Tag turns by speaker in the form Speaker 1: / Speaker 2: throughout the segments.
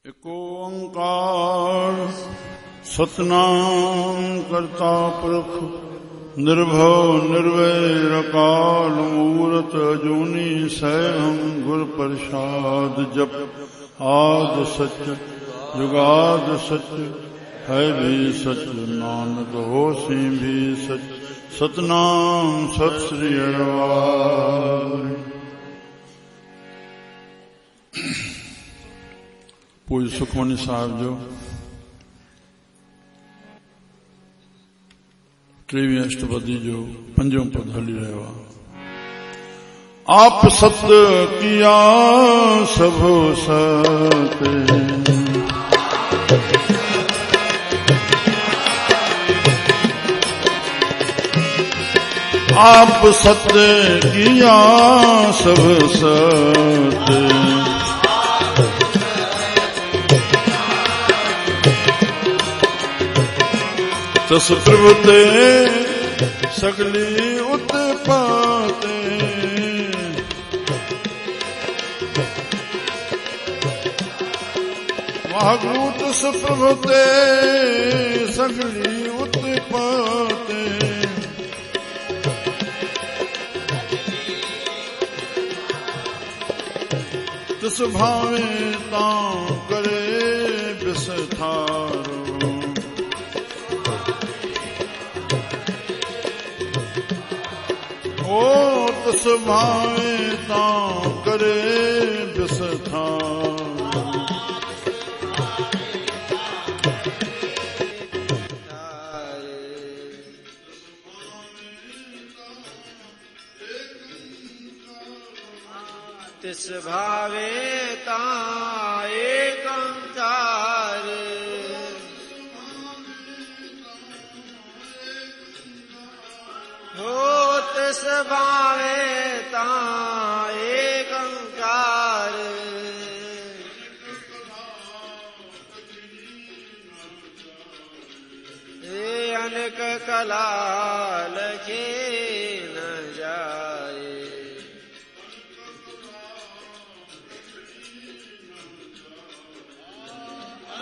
Speaker 1: ਏਕ ਓੰਕਾਰ ਸਤਿਨਾਮ ਕਰਤਾ ਪੁਰਖ ਨਿਰਭਉ ਨਿਰਵੈਰ ਅਕਾਲ ਮੂਰਤ ਅਜੂਨੀ ਸੈਭੰ ਗੁਰ ਪ੍ਰਸਾਦ ਜਪ ਆਦਿ ਸਚ ਜੁਗਾਦਿ ਸਚ ਹੈ ਵੀ ਸਚ ਨਾਨਕ ਹੋਸੀ ਵੀ ਸਚ ਸਤਿਨਾਮ ਸਤਿ ਸ੍ਰੀ ਅਕਾਲ। पूज सुखमनी साहब जो 23वीं अष्टपदी जो 5वां पद हली रहा। आप सत्य किया सब सत्य, आप सत्य किया सब सत्य, तस प्रभु ते सगली उत्पाते, वाहगुरु तस प्रभु ते सगली उत्पाते, तस भावे तां करे बिसथारो, ओ तस भावे तां करे बिसथारो।
Speaker 2: तिस भावे तां एकंकार, हो तिस भावे तां एकंकार, हे अनेक कला लखे न जाए,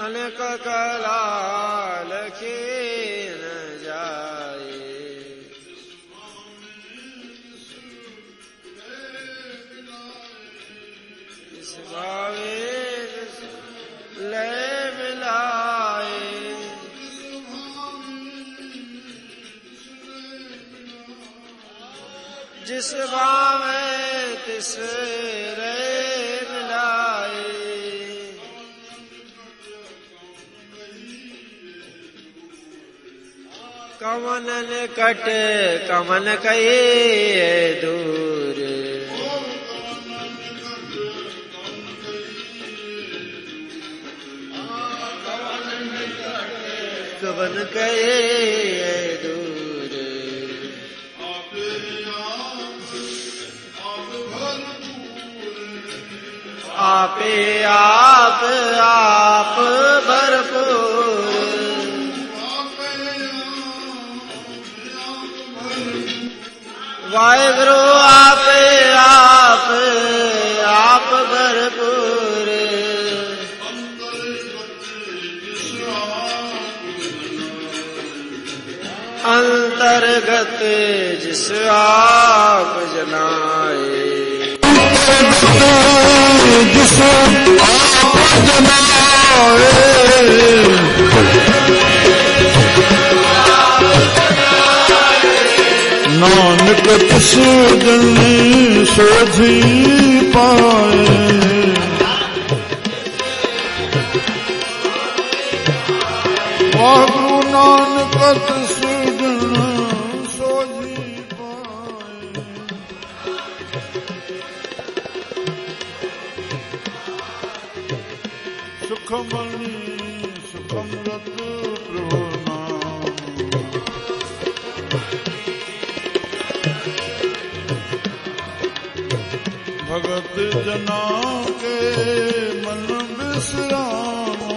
Speaker 2: अनेक कला लखे न जाए, इस भावे ले मिलाए, जिस भावे तिस रे मिलाए, कवन निकट कवन कहे दूर, कवन कहे दूर, आपे आप आप भरपूर, वाहिगुरु आपे आप आप भरपूर, अंतर्गत जिस आप जनाए,
Speaker 1: जिस आप जनाए, नानक तिस जन सोझी पाए, वाहगुरु नानक तिस जन सोझी पाए, सुखमणि सुखमरत प्रभु नाम, भगत जना के मन विश्रामो,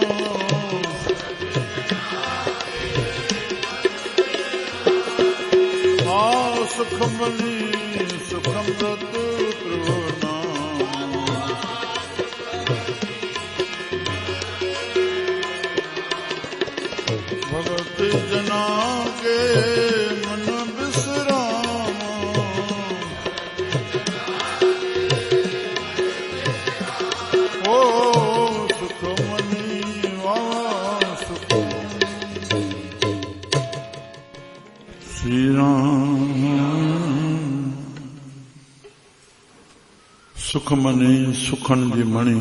Speaker 1: हाँ सुखमणि सुखमरत प्रभु नाम, सुख मनी सुखन जी मणी,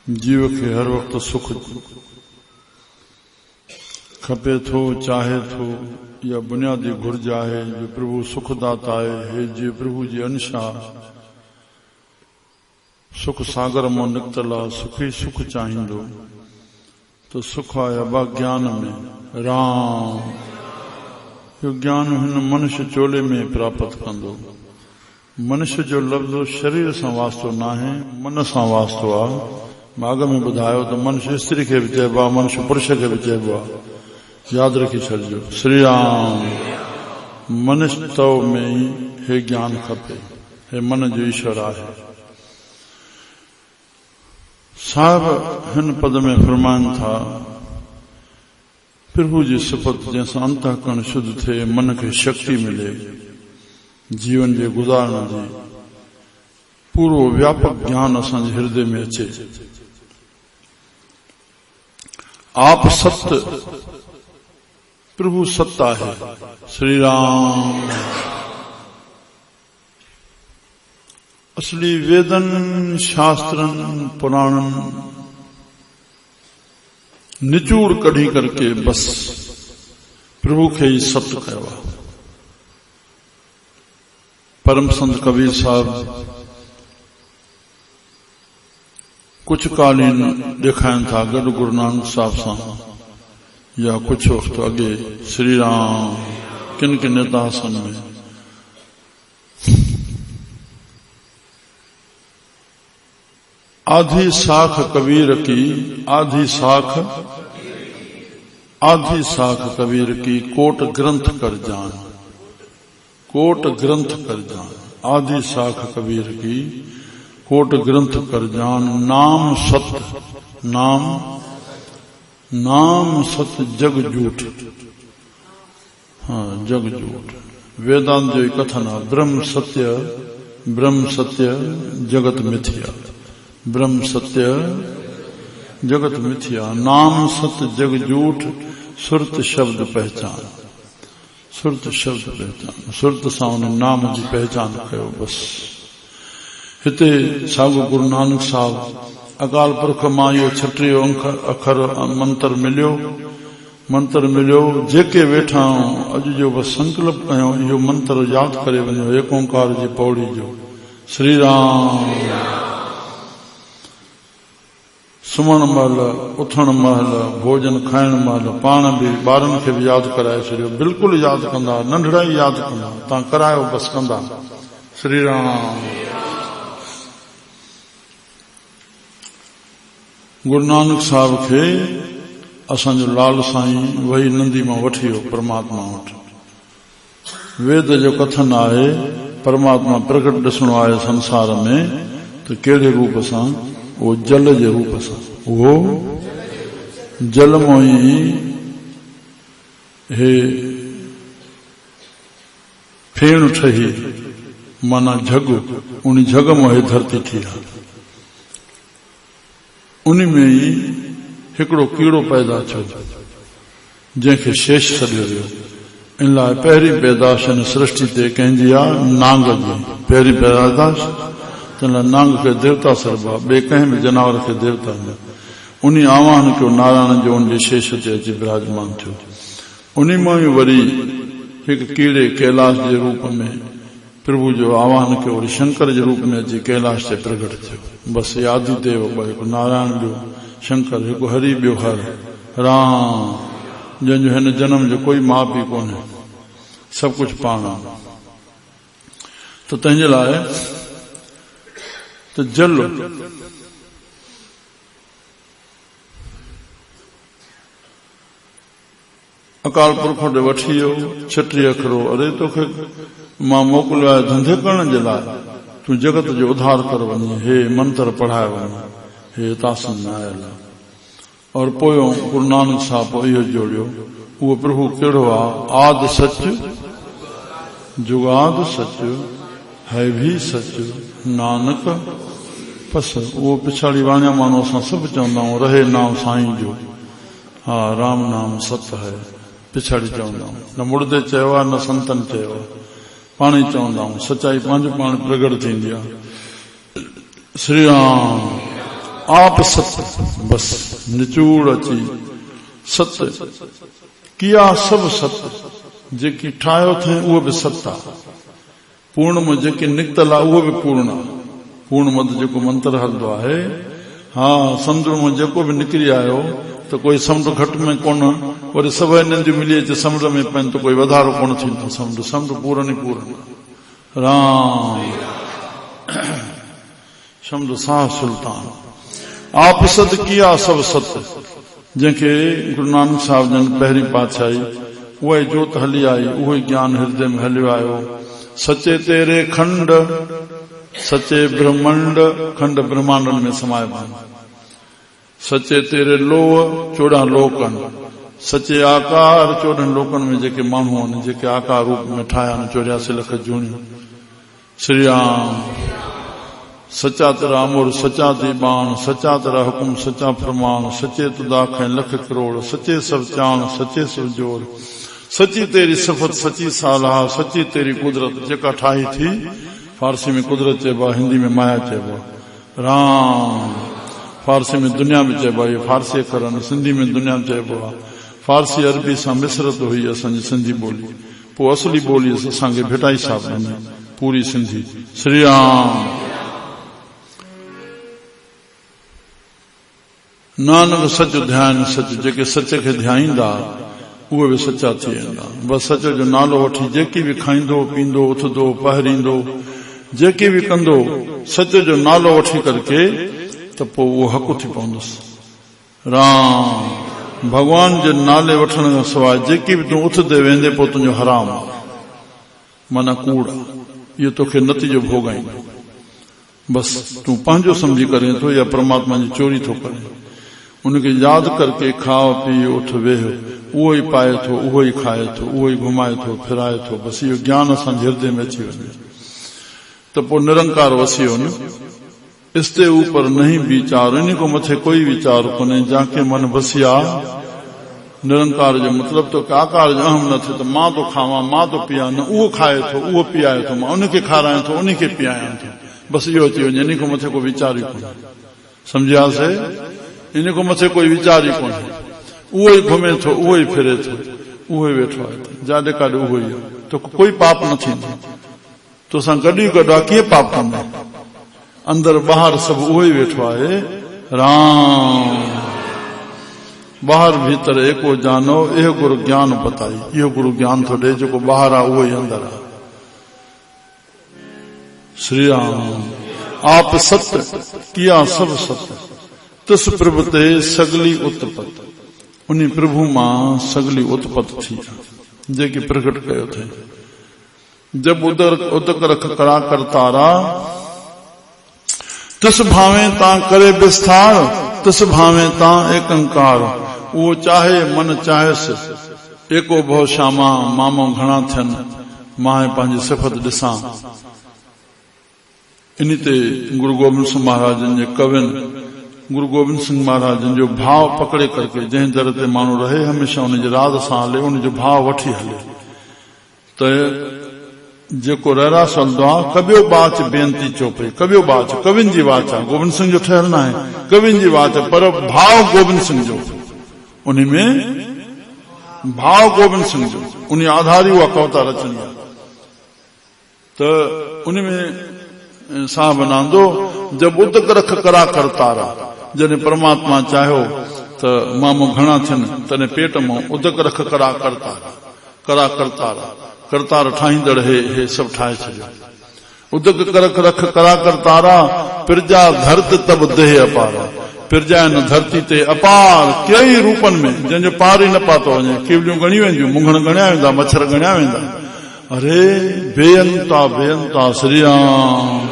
Speaker 1: जीव के हर वक्त सुख खपे थो, चाहे थो, या बुनियादी घुर्ज आहे जो प्रभु सुख दाता है। हे जी प्रभु जी अंशा सुख सागर मो निकतल आहे, सुखी सुख चाहींदो तो सुख आहे अबा ज्ञान में राम। यो ज्ञान हिन मनुष्य चोले में प्राप्त कंदो। मनुष्य जो लफ्ज़ शरीर सां वास्तो न आहे, मन सां वास्तो आहे। मां अॻ में ॿुधायो त मनुष्य स्त्री खे बि चइबो आहे, मनुष्य पुरुष खे बि चइबो आहे। याद रखी छॾिजो। श्री राम। मनुष्य तव में ही हे ज्ञान खपे, हे मन जो ईश्वर आहे। साहब हिन पद में फरमाइनि था प्रभु जी सिफ़त जंहिंसां अंतःकरण शुद्ध थिए, मन खे शक्ति मिले जीवन जे गुज़ारण जी, पूरो व्यापक ज्ञान असांजे हृदय में अचे। आप सत्य, प्रभु सत्य आहे। श्री राम। असली वेदन शास्त्रन पुराणन निचूड़ कढ़ी करके बस प्रभु के ही सत्य कयो। परम संत कबीर साहब कुछ कालीन दिखाइन था गड गुरु नानक साहब सां, या कुछ वक्त अगे श्री राम किन किन दासन में आधी साख कबीर की, आधी साख कबीर की, कोट ग्रंथ कर जान, कोट ग्रंथ कर जान। आधी साख कबीर की, कोट ग्रंथ कर जान। नाम सत्य, नाम सत्य जग झूठ। हाँ, जग झूठ। वेदांत जो कथन है, ब्रह्म सत्य जगत मिथ्या, ब्रह्म सत्य जगत मिथ्या। नाम सत्य जग झूठ, सुरत शब्द पहचान, सुरत शब्द पहचान। सुरत सां उन नाम जी पहचान कयो बस। हिते सागो गुरु नानक साहब अकाल पुरख मां इहो 36 अखर मंत्र मिलियो। जेके वेठा अॼु जो बस संकल्प कयो इहो मंत्र यादि करे वञो, एक ओंकार जी पौड़ी जो। श्री राम। सुम्हण महिल, उथण महिल, भोजन खाइण महिल, पाण बि ॿारनि खे बि यादि कराए छॾियो। बिल्कुलु यादि कंदा, नंढड़ा ई यादि कंदा, तव्हां करायो बसि कंदा। श्री राम। गुरु नानक साहब खे असांजो लाल साईं वही नंदी मां वठी वियो परमात्मा वटि। वेद जो कथन आहे परमात्मा प्रकट ॾिसणो आहे संसार में त कहिड़े रूप सां, वो जल जे रूप सां। वो जल मों ही हे फेण ठही, माना झग, उन झग मों हे धरती थी आहे। उन में ही हिकिड़ो कीड़ो पैदा थियो जंहिंखे शेष सॾियो वियो। इन लाइ पहिरीं पैदाश हिन सृष्टि ते कंहिंजी आहे, नांग जी। पहिरीं पैदाश तंहिं लाइ नांग खे देवता सॾिबो आहे, ॿिए कंहिं बि जनावर खे देवता न। उन आवाहन कयो नारायण जो, उनजे शेष ते अची विराजमान थियो। उन मां ई वरी हिकु कीड़े कैलाश जे रूप में प्रभु जो आवाहन कयो, वरी शंकर जे रूप में अची कैलाश ते प्रगट थियो। बसि आदि देव ॿ, हिकु नारायण ॿियो शंकर, हिकु हरि ॿियो हर राम, जंहिंजो हिन जन्म जो कोई माउ पीउ कोन्हे, सभु कुझु पाण। त तंहिंजे लाइ त जल अकाल पुरख ॾे वठी वियो 36 अखरो। अरे तोखे मां मोकिलियो आहे धंधे करण जे लाइ, तूं जगत जो उद्धार कर वञी, हे मंत्र पढ़ाए वञ, हे तासन में आयल। और पोयों गुरु नानक साहब इहो जोड़ियो, उहो प्रभु कहिड़ो आहे? आद सच, जुगाद सच, है भी सच, नानक पस। उहो पिछाड़ी वाणिया माण्हू असां सभु चवंदा आहियूं, रहे नाम साईं जो। हा, राम नाम सत्य है, पिछाड़ी चवंदा आहियूं। न मुर्दे चयो आहे, न संतन चयो आहे, पाण ई चवंदा आहियूं। सचाई पंहिंजो पाण प्रगट थींदी आहे। श्री राम आप सत्य, बस निचूड़ अची सत्य किया सब सत्य, जेकी ठाहियो थे उहो बि सत्य आहे। पूर्ण में जेकी निकतल आहे उहो बि पूर्ण आहे। पूर्ण मत जेको मंत्र हलंदो आहे, हाँ समुद्र में जेको बि निकिरी आयो तो कोई समुद्र घट में कोन, वरी सभु हिननि जी मिली अचे समुद्र में पवनि तो कोई वधारो कोन थींदो। समुद्र पूर्ण ई पूर्ण। राम समुद्र शाह सुल्तान आप सत किया सब सत्य, जंहिंखे गुरु नानक साहिब जन पहिरीं पातशाही उहा जोत हली आई, उहो ज्ञान हृदय में हलियो आयो। सचे तेरे खंड सचे ब्रह्मंड, खंड ब्रह्मांडन में समायमान। सचे तेरे लोह 14 लोकन, सचे आकार 14 लोकन में जेके माण्हू आहिनि, जेके आकार रूप में ठाहिया आहिनि 84 लख जूणियूं। श्री राम सचा तेरा अमर, सचा ती बाण, सचा तेरा हुकुम, सचा फरमान, सचे तुदा खे लख करोड़, सचे सब चाण, सचे सब जोर, सची तेरी सफत, सची सालाह, सची तेरी कुदरत जेका ठाही थी। फारसी में कुदरत चइबो आहे, हिंदी में माया चइबो आहे। राम फारसी में दुनिया में चइबो आहे, फारसी अखर आहिनि। सिंधी में दुनिया चइबो आहे। फारसी अरबी सां मिसरत हुई असांजी सिंधी ॿोली, पोइ असली ॿोली असांखे भेटाई साहिब ॾिनी पूरी सिंधी। श्री राम नानक सच ध्यान सच, जेके सच खे ध्याईंदा उहे बि सचा थी वेंदा। बसि सच जो नालो वठी जेकी बि खाईंदो पींदो उथंदो पहरींदो जेके बि कंदो सच जो नालो वठी करके त पोइ उहो हक़ थी पवंदुसि। राम भगवान जे नाले वठण खां सवाइ जेकी बि तूं उथंदे वेंदे पोइ तुंहिंजो हराम माना कूड़, इहो तोखे नतीजो भोॻाईंदो। बसि तूं पंहिंजो सम्झी करे थो या परमात्मा जी चोरी थो करे। उनखे यादि करके खाओ पी उठ वेह, उहो ई पाए थो, उहो ई खाए थो, उहो ई घुमाए थो फिराए थो। बसि इहो ज्ञान असांजे हृदय में अची वञे त पोइ निरंकार वसी वञ। इसते ऊपर नहीं विचार, इन को मथे कोई विचार कोन्हे। जाके मन बसिया निरंकार जो मतिलब तो आकार जो अहम न थिए त मां तो खावां मां तो पिया, न उहो खाए थो उहो पीआए थो, मां उनखे खारायां थो उनखे पीआयां थो। बसि इहो अची वञे, इन को मथे को वीचार ई कोन्हे। सम्झियासीं? इन को मथे कोई वीचार ई कोन्हे। उहो ई घुमे थो, उहो ई फिरे थो, उहो ई वेठो आहे, जाॾे काॾे उहो ई आहे। तो कोई पाप न थींदो तोसां गॾु ई गॾु आहे। कीअं पाप कंदो? अंदर ॿाहिरि सभु उहो ई वेठो आहे। राम ॿाहिरि भीतर एको जानो, इहो गुरु ज्ञान बताई। इहो गुरु ज्ञान थो ॾे, जेको ॿाहिरि आहे उहो ई अंदर आहे। श्री राम आप सत्य किया सब सत्य, तिस प्रभु ते सगली उत्पत, उन प्रभु मां सगली उत्पत थी जेकी प्रकट कयो थे। जब उदक रख करा करतारा, तिस भावे तां करे विस्तार, तिस भावे तां एकंकार। वो चाहे मन चाहेसि एको भव श्यामा, मामो घणा थियनि मां पंहिंजी सिफ़त ॾिसां। इन ते गुरु गोबिंद सिंह महाराज जे कविन, गुरु गोबिंद सिंह महाराज जो भाव पकड़े करके जंहिं दर ते माण्हू रहे हमेशा उनजे राज सां हले, उनजो भाव वठी हले। त जेको रहरास हलंदो आहे, कबियो बाच बेनती चोपे, कबियो बाच कविन जी वाच आहे, गोबिंद सिंह जो ठहियल न आहे, कविन जी वाच आहे, पर भाव गोबिंद सिंह जो, उन में भाव गोबिंद सिंह जो, उन आधार उहा कविता रचनी आहे। त उन में साहब नांदो जब उदक रख करा करतारा, जॾहिं परमात्मा चाहियो त मामो घणा थियनि, तॾहिं पेट मां उदक रख करा करतारा, करा करतारा, करतार ठाहींदड़ हे सभु ठाहे छॾियो। उदक रख रख करा करतारा, प्रजा धरत तब देह अपारा। प्रजा न धरती ते अपार कई रूपनि में, जंहिंजो पार ई न पातो वञे। केवलियूं गणियूं वेंदियूं, मुंघण गणिया वेंदा, मच्छर गणिया वेंदा। अरे बेअंता बेअंता श्री राम,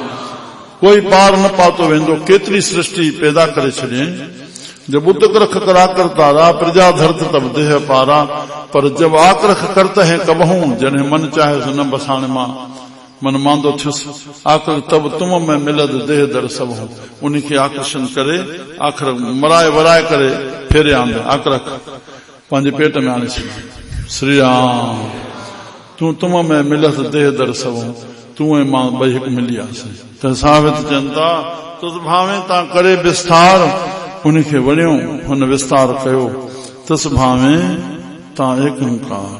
Speaker 1: कोई पार न पातो वेंदो। केतिरी सृष्टि पैदा करे छॾियईं। जब उदक रख करा करतारा, प्रजा धरत तब देह पारा। पर जब आक्रख करत है कबहूं, जॾहिं मन चाहे न बसाणे मां मन मांदो थियुसि। आखिर तब तुम में मिलद देह दर सब हूं, उनखे आकर्षण करे आखिर मराए वराए करे फेरे आंदे, आक्रख पंहिंजे पेट में आणे छॾियो। श्री राम तूं तुम में मिलद देह दर सब हूं, तूं ऐं मां ॿई हिकु मिली आसीं। त साबित चवनि था तुस भावे तां करे विस्तार उनखे वणियो हुन विस्तार कयो तुस भावे तां एक ओंकार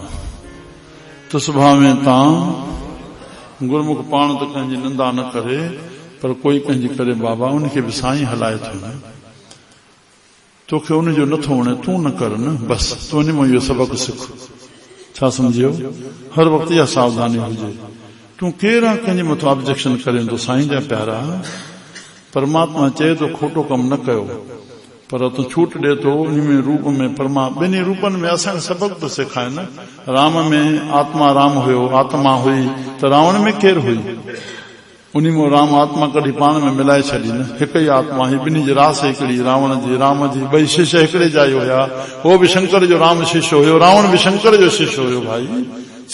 Speaker 1: तुस भावे तां गुरमुख पाण तो कंहिंजी निंदा न करे पर कोई कंहिंजी करे बाबा उनखे बि साईं हलाए थो न तोखे उनजो नथो वणे तूं न कर न बस तूं उन मां इहो सबक सिख छा सम्झियो हर वक़्तु इहा सावधानी हुजे तूं केरु कंहिंजे मथां ऑब्जेक्शन करे तो साईं जा प्यारा परमात्मा चए तो खोटो कम न कयो पर तूं छूट ॾे तो उन में रूप में परमात्मा ॿिन्ही रूपनि में असांखे सबक तो सेखारे न राम में आत्मा राम हुयो आत्मा हुई त रावण में केरु हुई उन में राम आत्मा कढी पाण में मिलाए छॾी न हिक ई आत्मा हुई ॿिन्ही जी रास हिकिड़ी रावण जी राम जी ॿई शिष्य हिकिड़े जा ई हुया उहो बि शंकर जो राम शिष्य हुयो रावण बि शंकर जो शिष्य हुयो भाई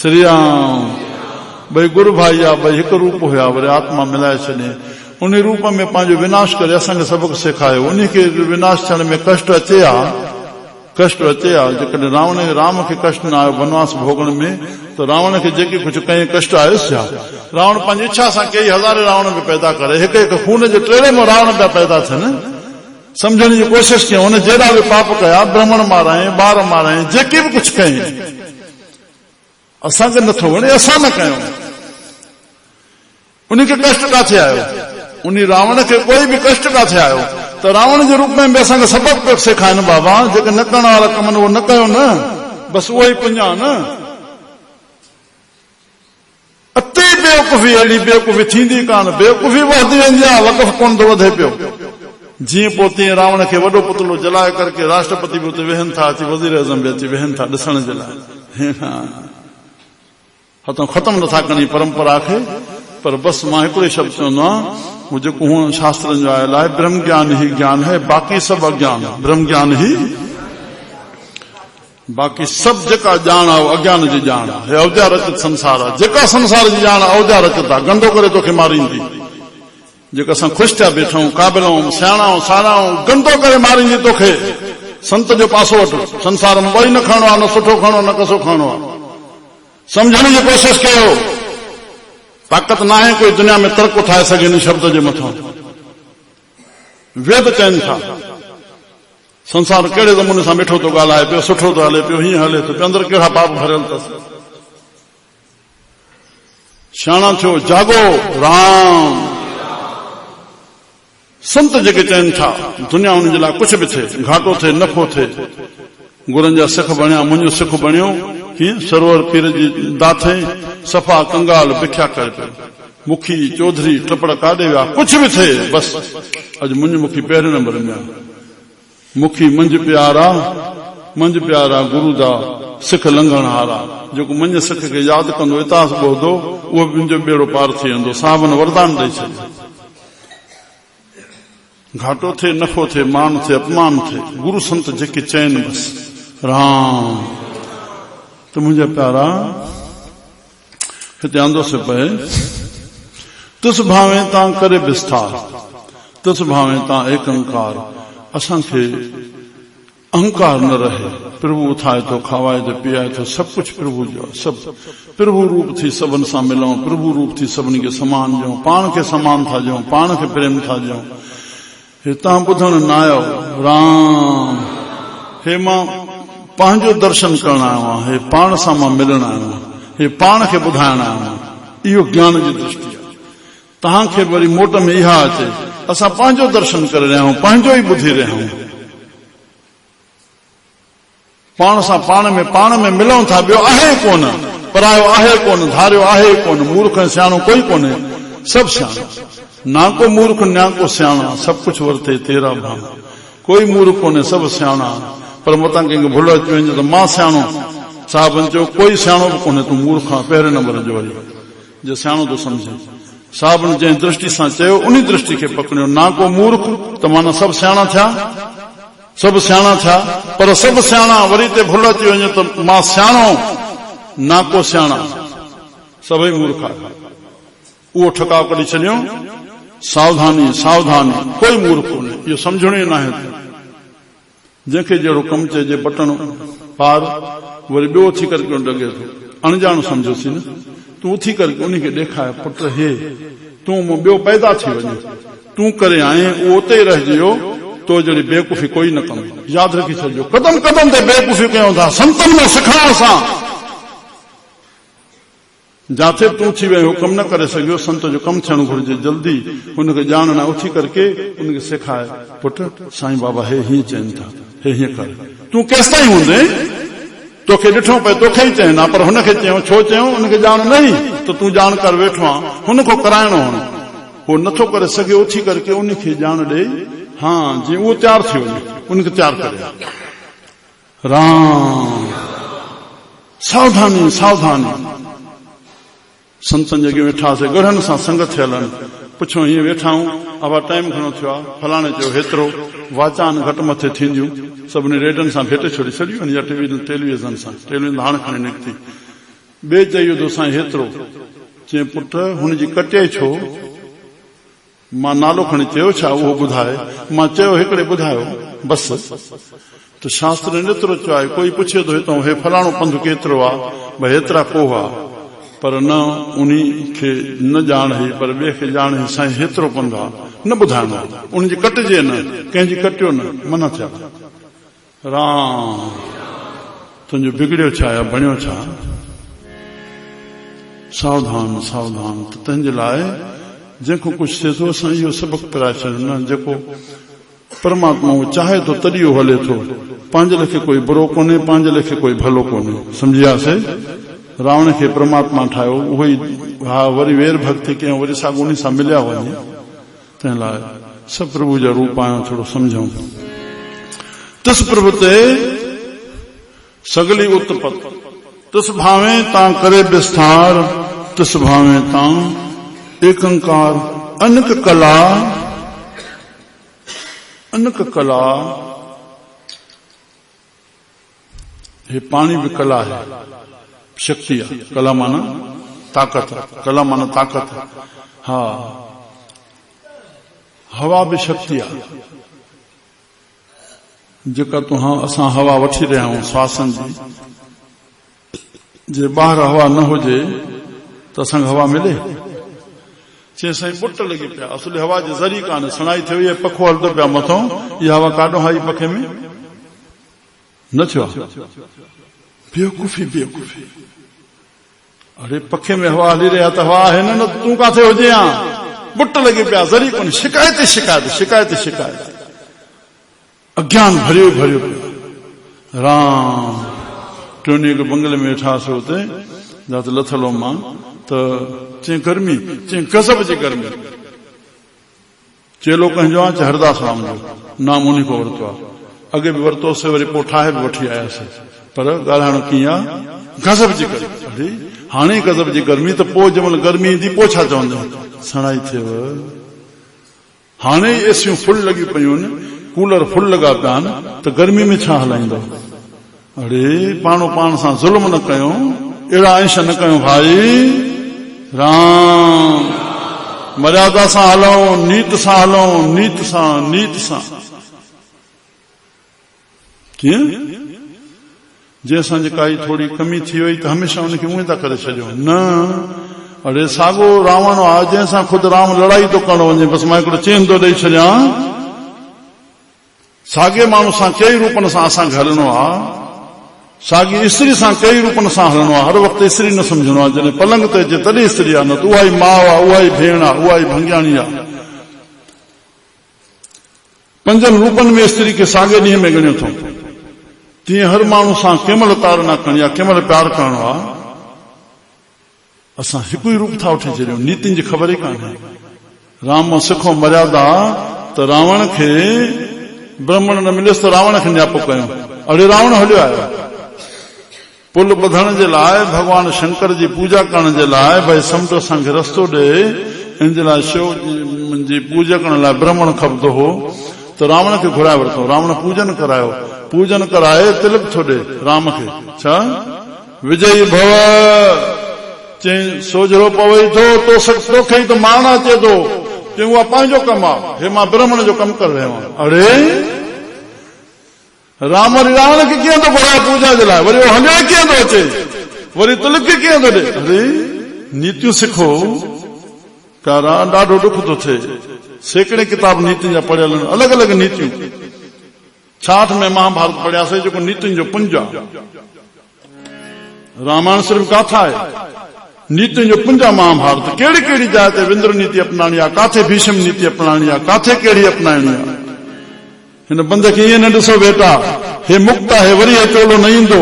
Speaker 1: श्री राम ॿई गुरु भाई आ ॿई हिकु रूप हुया वरी आत्मा मिलाए छॾे उन रूप में पंहिंजो विनाश करे असांखे सबक सेखारियो उन खे विनाश थियण में कष्ट अचे हा जेकॾहिं राम खे कष्ट न आयो वनवास भोगण में तो रावण खे जेके कुझु कई कष्ट आयुसि छा रावण पंहिंजी इच्छा सां कई हज़ारे रावण खे पैदा करे हिकु हिकु खून जे टेड़े में रावण पिया पैदा थियनि समझण जी कोशिशि कयूं हुन जहिड़ा बि पाप कया ब्राह्मण माराए ॿार माराए जेके बि कुझु कई असांखे नथो वणे असां न कयूं उनखे कष्ट काथे आयो उन रावण खे कोई बि कष्ट काथे आयो त रावण जे रूप में बि असांखे सबक पियो सेखारनि बाबा जेके न करण वारा कम उहो न कयो न बसि उहो ई पुञा न अति बेवकूफ़ी अहिड़ी बेवकूफ़ी थींदी कान बेवकूफ़ी वधंदी वेंदी आहे वक़फ़ कोन थो वधे पियो जीअं पोइ तीअं रावण खे वॾो पुतलो जलाए करके राष्ट्रपति बि उते वेहनि था अची वज़ीर आज़म बि अची वेहनि था ॾिसण जे लाइ हथों ख़तम नथा कनि परंपरा खे पर बस मां हिकिड़ो शब्द चवंदो आहियां वो जो शास्त्रनि जो आयल आहे ब्रह्म ज्ञान ही ज्ञान है बाक़ी सब अज्ञान ब्रह्म ज्ञान ही बाक़ी सब जेका ॼाण आहे अज्ञान जी ॼाण आहे अवध्या रचित संसार आहे जेका संसार जी ॼाण अवध्या रचित आहे गंदो करे तोखे मारींदी जेका असां ख़ुशि थिया वेठा आहियूं क़ाबिल आहियूं सियाणा आहियूं सारा आहियूं गंदो करे मारींदी तोखे संत जो पासो वठो संसार में ॿई न खणो आहे न सुठो खणो न कसो खणो आहे समझण जी कोशिशि कयो ताक़त ना है कोई दुनिया में तर्क उठाए सके इन शब्द जे मथां वेद चवनि था संसार कहिड़े नमूने सां मिठो थो ॻाल्हाए पियो सुठो थो हले पियो हीअं हले थो पियो अंदरि कहिड़ा पाप भरियल अथसि सियाणा थियो जागो राम संत जेके चवनि था दुनिया उन जे लाइ कुझु बि थिए घाटो थिए नफ़ो थिए गुरनि जा सिख बणिया मुंहिंजो सिख बणियो कीअं सरोवर पीर जी दाथे सफ़ा कंगाल बिख्या करे पियो मुखी चौधरी टपड़ काॾे विया कुझु बि थिए बस अॼु मुंहिंजी मुखी पहिरें नंबर में आहे मुखी मंझ प्यारा गुरू दा सिख लंघण हारा जेको मुंहिंजे सिख खे यादि कंदो इतिहास ॿुधो उहो मुंहिंजो बेड़ो पार थी वेंदो साहबन वरदान ॾेई छॾियो घाटो थिए नफ़ो थिए मान थिए अपमान थिए गुरु संत जेके चइनि बस राम तो मुंहिंजा प्यारा हिते आंदो से पए तुस भावे तां करे विस्तार तुस भावे तां एक अंकार असांखे अहंकार न रहे प्रभु उठाए तो खावाए तो पियाए तो सब कुछ प्रभु जो सब प्रभु रूप थी सबन सां मिलूं प्रभु रूप थी सभिनी खे समान ॾियूं पाण खे समान था ॾियूं पाण खे प्रेम था ॾियूं हे तव्हां ॿुधण न आयो राम हे मां पंहिंजो दर्शन करण आयो आहियां हे पाण सां मां मिलण आयो आहियां हे पाण खे ॿुधाइण आयो आहियां इहो ज्ञान जी दृष्टि आहे तव्हांखे वरी मोट में इहा अचे असां पंहिंजो दर्शन करे रहिया आहियूं पंहिंजो ई ॿुधी रहिया आहियूं पाण सां पाण में मिलूं था ॿियो आहे कोन परायो आहे कोन धारियो आहे कोन मूर्ख ऐं सियाणो कोई कोन्हे सभु सियाणो ना को मूर्ख ना को सियाणा सब कुछ वरते तेरा भान कोई मूर्ख कोन्हे सभु सियाणा पर मतां कंहिंखे भुल अची वञे त मां सियाणो साहिबनि चयो कोई सियाणो बि कोन्हे तूं मूर्ख आहे पहिरें नंबर जो वरी जो सियाणो तो समझे साहिबनि जंहिं दृष्टि सां चयो उन दृष्टि खे पकड़ियो ना को मूर्ख त माना सभु सियाणा थिया पर सभु सियाणा वरी ते भुल अची वञे त मां सियाणो ना को सियाणा सभई मूर्ख आहे उहो ठकाव कढी छॾियो सावधानी कोई मूर्ख कोन्हे इहो समझणो ई न आहे जंहिंखे जहिड़ो कमु चइजे बटण पार वरी ॿियो थी करे कोन लॻे थो अणजाणो सम्झोसीं न तूं उथी करे उनखे ॾेखारे पुट हे तूं ॿियो पैदा थी वञे तू करे आए उहो उते ई रहिजियो, तो जहिड़ी बेवकूफ़ी कोई न कंदो। यादि रखी छॾिजो, कदम कदम ते बेवकूफ़ी कयूं था संतनि में सिखण सां। जाथे तू थी वियो कम न करे सघियो, संत जो कम थियणु घुरिजे जल्दी हुनखे ॼाण न उथी करके उनखे सेखारे, पुट साईं बाबा हे हीअं चवनि था, हे हीअं कर। तूं केसि ताईं हूंदे, तोखे ॾिठो पए तोखे ई चवनि हा, पर हुनखे चयो छो चयो, उनखे ॼाण न ई त तूं ॼाण कर वेठो आहे, हुनखो कराइणो हो, उहो नथो करे सघे उथी करके उनखे ॼाण ॾे। हाँ जीअं उहो तयारु थी वञे उनखे तयारु करे। राम सावधानी सावधानी। संतनि जॻहि वेठासीं, गढ़नि सां संगत थियल आहिनि, पुछो हीअं वेठा आहियूं, अबा टाइम घणो थियो आहे, फलाणे चयो हेतिरो, वाचान घटि मथे थींदियूं, सभिनी रेडनि सां भेटे छॾी छॾियूं आहिनि या टेलीविज़न सां, टेलीविज़न हाणे खणी निकिती। ॿिए चई वियो साईं हेतिरो, चई पुट हुनजी कटे छो, मां नालो खणी चयो छा उहो ॿुधाए, मां चयो हिकिड़े ॿुधायो बसि। त शास्त्र ने एतिरो चयो आहे, कोई पुछे थो हितां हे फलाणो पंधु केतिरो आहे, भई हेतिरा कोह आहे, पर न उन्ही खे न ॼाण हुई, पर ॿिए खे ॼाण हुई साईं हेतिरो पंधु आहे, न ॿुधाइणो आहे, उनजी कटिजे न, कंहिंजी कटियो न, मना थिया। राम तुंहिंजो बिगड़ियो छा या बणियो छा। सावधान सावधान। त तंहिंजे लाइ जेको कुझु थिए थो असां इहो सबक़ पिराए छॾियो न, जेको परमात्मा चाहे थो तॾहिं उहो हले थो, पंहिंजे लेखे कोई बुरो कोन्हे, पंहिंजे लेखे कोई भलो कोन्हे। सम्झियासीं। रावण खे परमात्मा ठाहियो, उहो ई हा वरी वेर भक्ति कयूं, वरी साॻियो उन सां मिलिया वञे। तंहिं लाइ सभु प्रभु जा रूप आहियूं, थोरो सम्झूं। तिस प्रभु ते सगली उत्पत, तिस भावे तां करे विस्तार, तिस भावे तां एकंकार अनक कला, अनक कला। हे पानी भी कला है, शक्ति है। कला माना ताकत, कला माना ताकत। हाँ हवा भी शक्ति है, जेका तो हाँ असां हवा वठी रहिया आहियूं श्वासन जी, जे ॿाहिरि हवा न हुजे त असांखे हवा मिले। चई साईं बुट लॻी पिया, असली हवा जे ज़री कान्हे, सणाई थी वई, पखो हलंदो पिया मथां, इहा हवा काॾो आई पखे में न थियो। बेवकूफ़ी बेवकूफ़ी। अरे पखे में हवा हली रहा त हवा है न, तूं काथे हुजे हा, बुट लॻी पिया, ज़री कोन्हे, शिकायत शिकायत शिकायत शिकायत, अज्ञान भरियो भरियो पियो। राम टोनी के बंगले में वेठासीं हुते, जाते लथल हो मां, त चई गर्मी, चई गज़ब जी गर्मी। चेलो कंहिंजो आहे, चई हरदास राम जो, नाम उन्हीं को वरितो आहे, अॻे बि वरितोसीं, वरी पोइ ठाहे बि वठी आयासीं, पर ॻाल्हाइणो कीअं आहे, गज़ब जी गर्मी। अरे हाणे गज़ब जी गर्मी, त पोइ जंहिंमहिल गर्मी ईंदी पोइ छा चवंदा, सणाई थियव। हाणे एसियूं फुल लॻी पयूं आहिनि, कूलर फुल लॻा पिया आहिनि, त गर्मी में छा हलाईंदो। अरे पाणो पाण सां ज़ुल्म न कयूं, अहिड़ा अंश न कयूं भाई। राम मर्यादा सां हलूं, नीत सां हलूं, नीत सां, नीत सां। कीअं जे असांजी काई थोड़ी कमी थी वई त हमेशा उनखे उहे था करे छॾियो न। अरे साॻो रावण आहे, जंहिंसां ख़ुदि राम लड़ाई थो करणु वञे, बसि मां हिकिड़ो चेन थो ॾेई छॾियां, साॻे माण्हू सां कई रूपनि सां असांखे हलणो आहे, साॻी स्त्री सां कई रूपनि सां हलणो आहे। हर वक़्तु स्त्री न सम्झणो आहे, जॾहिं पलंग ते अचे तॾहिं स्त्री आहे, न त उहा ई माउ आहे, उहा ई भेण आहे, उहा ई भंगियाणी आहे। 5 रूपनि में स्त्री खे साॻे ॾींहं में ॻणियो अथऊं। तीअं हर माण्हू सां कंहिं महिल तार न करणी आहे, कंहिं महिल प्यारु करणो आहे। असां हिकु ई रूप था वठी छॾियूं, नीतियुनि जी ख़बर ई कान्हे। राम सिखो मर्यादा, त रावण खे ब्राह्मण न मिलियसि त रावण खे न्यापो कयूं। अड़े रावण हलियो आयो पुल ॿधण जे लाइ, भगवान शंकर जी पूजा करण जे लाइ, भई समुंड असांखे रस्तो ॾे, इन जे लाइ शिव जी पूजा करण लाइ ब्राह्मण खपंदो हो, त रावण खे घुराए वरितो। रावण पूजन करायो, पूजन कराए तिलक थो ॾे राम खे, छा विजयी भव, चई सोजरो पवई थो, तोखे त मारण अचे थो, चई उहा पंहिंजो कमु आहे, हे मां ब्राह्मण जो कमु करे रहियो आहियां। अड़े राम वरी रावण खे कीअं थो घुराए पूजा जे लाइ, वरी हलियो कीअं थो अचे, वरी तिलक खे कीअं थो ॾे। अरे नीतियूं सिखो, प्यारा ॾाढो ॾुख थो थिए, सैकड़े किताब नीतियुनि जा पढ़ियल आहिनि, अलॻि अलॻि नीतियूं। 66 में महाभारत पढ़ियासीं जेको नीतियुनि जो पुंज आहे। रामायण सिर्फ़ गाथा आहे, नीतियुनि जो पुंज आहे महाभारत। कहिड़ी कहिड़ी जाइ ते विंद्र नीति अपनाइणी आहे, काथे भीष्म नीति अपनाइणी आहे, काथे कहिड़ी अपनाइणी आहे। हिन बंदे खे ईअं न ॾिसो बेटा हे मुक्त आहे, वरी हे चोलो न ईंदो,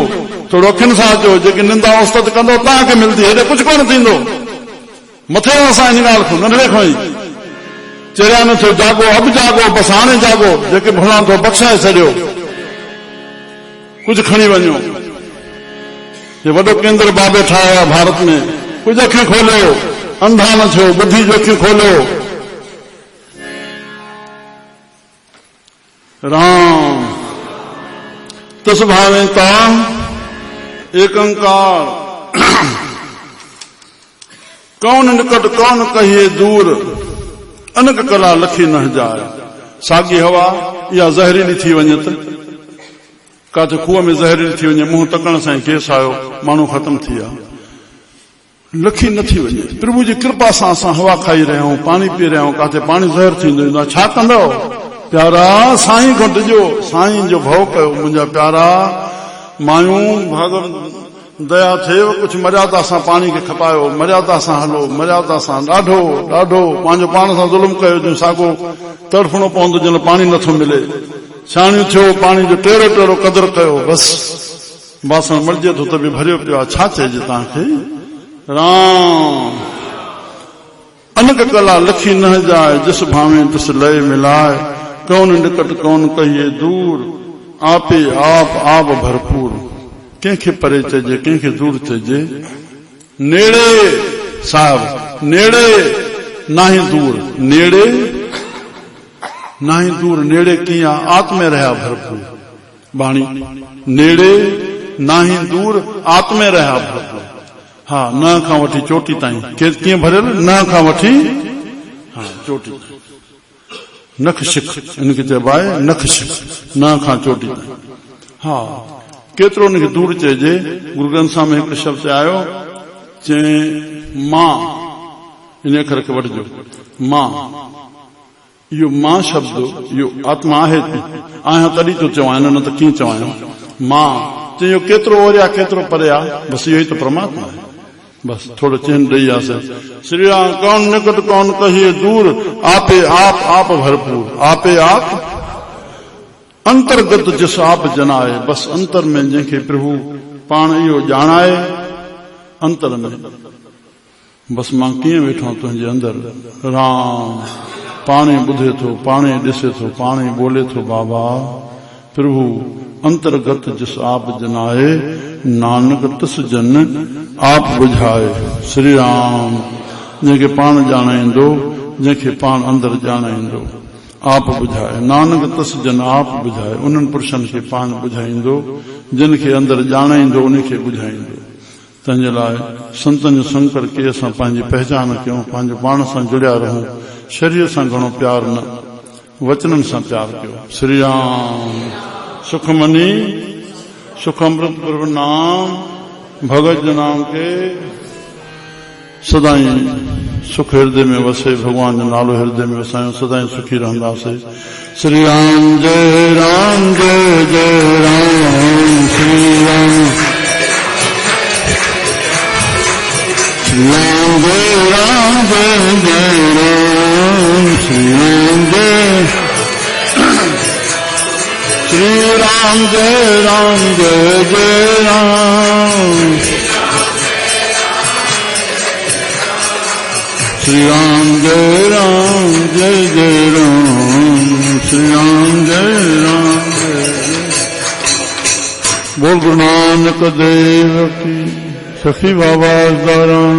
Speaker 1: थोरो अखियुनि सां अचो, जेकी निंदा औस्तत कंदो तव्हांखे मिलंदी, हेॾे कुझु कोन थींदो। मथे असां इन ॻाल्हि खां नंढड़े खां ई चरिया न थियो, जागो अब जागो, बसि हाणे जागो, जेके भुलां थो बख़्शाए छॾियो, कुझु खणी वञो। हे वॾो केंद्र बाबे ठाहियो आहे भारत में, कुझु अखियूं खोलियो, अंधा न थियो, ॿुधी जो अखियूं खोलियो। राम तस भावेता एक अंकार, कौन निकट कौन कहिए दूर, अनक कला लखी न जाए। साॻी हवा इहा ज़हरीली थी वञे त, काथे खूह में ज़हरीली थी वञे, मुंहुं तकण सां ई केस आयो, माण्हू ख़तम थी विया, लखी नथी वञे। प्रभु जी कृपा सां असां हवा खाई रहिया आहियूं, पाणी पी रहिया आहियूं, काथे पाणी ज़हर थींदो ईंदो आहे, छा कंदो प्यारा? साईं खां ॾिजो, साईं जो भउ कयो मुंहिंजा प्यारा। मायूं भगवान दया थिएव, कुझु मर्यादा सां पाणी खे खपायो, मर्यादा सां हलो, मर्यादा सां। ॾाढो ॾाढो पंहिंजो पाण सां ज़ुल्म कयो, जो साॻो तड़फणो पवंदो जंहिं पाणी नथो मिले। छाणियूं थियो, पाणी जो टेड़ो टेड़ो क़दुरु कयो, बसि बासण मलिजे थो त बि भरियो पियो आहे, छा चइजे तव्हांखे? राम अनक कला लखी न जाए, जिस भावे तिस लय मिलाए, कौन निकट कौन कहिए दूर, आपे आप भरपूर। कंहिंखे परे चइजे, कंहिंखे दूर चइजे। नेड़े साहिब, नेड़े नाही दूर, नेड़े नाही दूर। नेड़े कीअं? आत्मे रहिया भरपूर बाणी, नेड़े नाही दूर, आत्मे रहिया भरपूर। हा, न खां वठी चोटी ताईं कीअं भरियल? न खां वठी हा चोटी, नख शिख, इनखे चइबो आहे नख शिख, न खां चोटी ताईं। हा, केतिरो उनखे दूर चइजे। गुरु ग्रंथ साहिब में हिकिड़ो शब्द आयो, चए मां, इन अखर खे वठिजो, मां। इहो मां शब्द, इहो आत्मा आहे, आहियां तॾहिं थो चवां, न त कीअं चवां मां। चयो केतिरो ओरिया केतिरो परे आहे, बसि इहो ई त परमात्मा आहे। बस थोड़ो चिन्ह ॾेई आसे। श्री राम कौन निकट कौन कहिए दूर, आपे आप भरपूर। आपे आप अंतर्गत जिस आप जनाए, बस अंतर में जंहिंखे प्रभु पाण इहो ॼाणाए, अंतर में बस मां कीअं वेठो तुंहिंजे अंदर। राम पाणे ॿुधे थो, पाणे ॾिसे थो, पाणे ॿोले थो बाबा। प्रभु अंतर्गत जिस आप जनाए, नानक तिस जन आप बुझाए। श्री राम जंहिंखे पाण ॼाणाईंदो, जंहिंखे पाण अंदर ॼाणाईंदो, आप बुझाए। नानक तिस जन आप बुझाए, उन्हनि पुरुषनि खे पाण ॿुधाईंदो, जिन खे अंदर ॼाणाईंदो उन खे ॿुधाईंदो। तंहिंजे लाइ संतनि जो संकर के असां पंहिंजी पहचान कयूं, पंहिंजे पाण सां जुड़िया रहूं। शरीर सां घणो प्यार न, वचननि सां प्यार कयो। श्री राम सुखमनी सुख अमृत प्रभु नाम, भगत नाम के सदाई सुख हृदय में वसे। भगवान जो नालो हृदय में वसायूं, सदाई सुखी रहंदासीं। श्री राम जय राम जय जय राम। श्री राम राम जय राम जय जय राम। श्री राम जय श्री राम जय राम जय जय राम। श्री राम जय राम जय जय राम। श्री राम जय राम जय जय। बोल गुरु नानक देव की। सखी बाबा दाराम।